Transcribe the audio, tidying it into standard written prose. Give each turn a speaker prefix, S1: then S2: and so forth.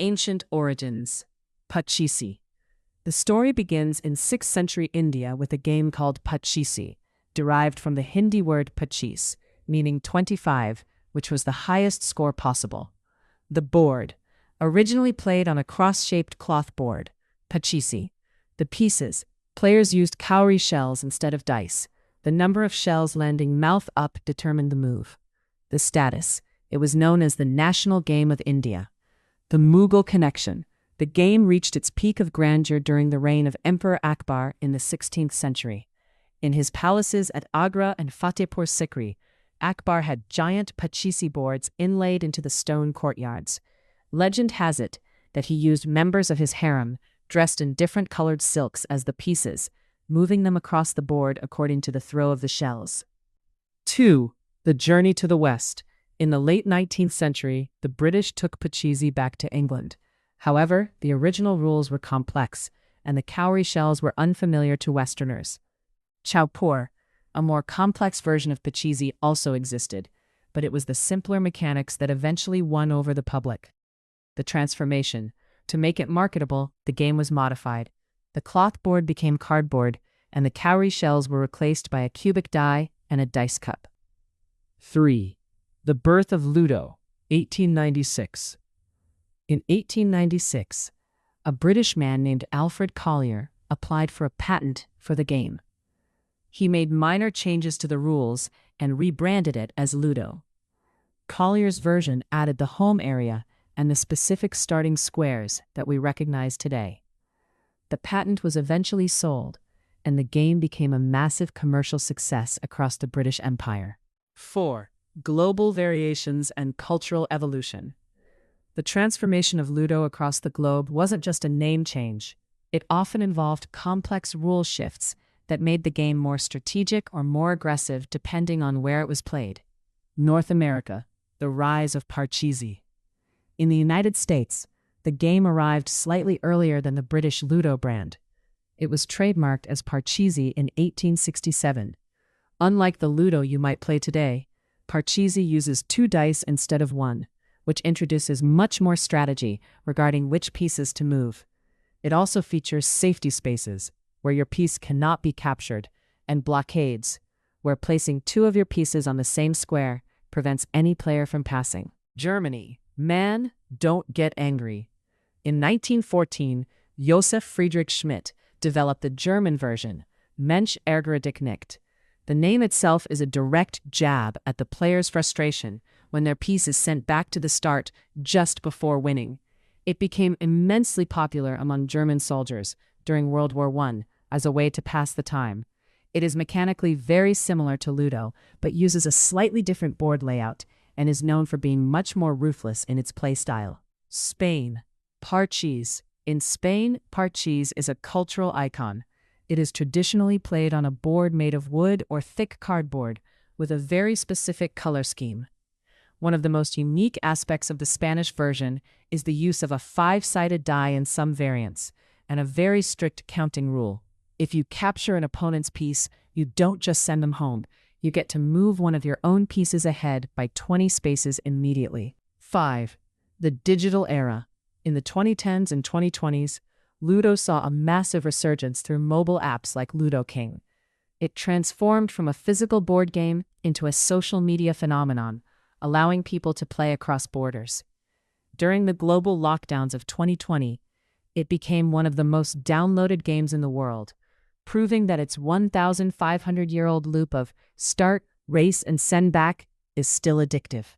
S1: Ancient origins. Pachisi. The story begins in 6th century India with a game called Pachisi, derived from the Hindi word pachis, meaning 25, which was the highest score possible. The board. Originally played on a cross-shaped cloth board. Pachisi. The pieces. Players used cowrie shells instead of dice. The number of shells landing mouth up determined the move. The status. It was known as the national game of India. The Mughal connection. The game reached its peak of grandeur during the reign of Emperor Akbar in the 16th century. In his palaces at Agra and Fatehpur Sikri, Akbar had giant pachisi boards inlaid into the stone courtyards. Legend has it that he used members of his harem, dressed in different colored silks, as the pieces, moving them across the board according to the throw of the shells. 2. The journey to the West. In the late 19th century, the British took pachisi back to England. However, the original rules were complex, and the cowrie shells were unfamiliar to Westerners. Chaupur, a more complex version of pachisi, also existed, but it was the simpler mechanics that eventually won over the public. The transformation. To make it marketable, the game was modified. The cloth board became cardboard, and the cowrie shells were replaced by a cubic die and a dice cup. 3. The birth of Ludo, 1896. In 1896, a British man named Alfred Collier applied for a patent for the game. He made minor changes to the rules and rebranded it as Ludo. Collier's version added the home area and the specific starting squares that we recognize today. The patent was eventually sold, and the game became a massive commercial success across the British Empire. 4. Global variations and cultural evolution. The transformation of Ludo across the globe wasn't just a name change. It often involved complex rule shifts that made the game more strategic or more aggressive depending on where it was played. North America, the rise of Parcheesi. In the United States, the game arrived slightly earlier than the British Ludo brand. It was trademarked as Parcheesi in 1867. Unlike the Ludo you might play today, Parcheesi uses 2 dice instead of 1, which introduces much more strategy regarding which pieces to move. It also features safety spaces, where your piece cannot be captured, and blockades, where placing 2 of your pieces on the same square prevents any player from passing. Germany. Man, don't get angry. In 1914, Josef Friedrich Schmidt developed the German version, Mensch ärgere dich nicht. The name itself is a direct jab at the player's frustration when their piece is sent back to the start just before winning. It became immensely popular among German soldiers during World War I as a way to pass the time. It is mechanically very similar to Ludo, but uses a slightly different board layout and is known for being much more ruthless in its play style. Spain. Parchís. In Spain, Parchís is a cultural icon. It is traditionally played on a board made of wood or thick cardboard with a very specific color scheme. One of the most unique aspects of the Spanish version is the use of a 5-sided die in some variants, and a very strict counting rule. If you capture an opponent's piece, you don't just send them home. You get to move one of your own pieces ahead by 20 spaces immediately. 5. The digital era. In the 2010s and 2020s, Ludo saw a massive resurgence through mobile apps like Ludo King. It transformed from a physical board game into a social media phenomenon, allowing people to play across borders. During the global lockdowns of 2020, it became one of the most downloaded games in the world, proving that its 1,500-year-old loop of start, race, and send back is still addictive.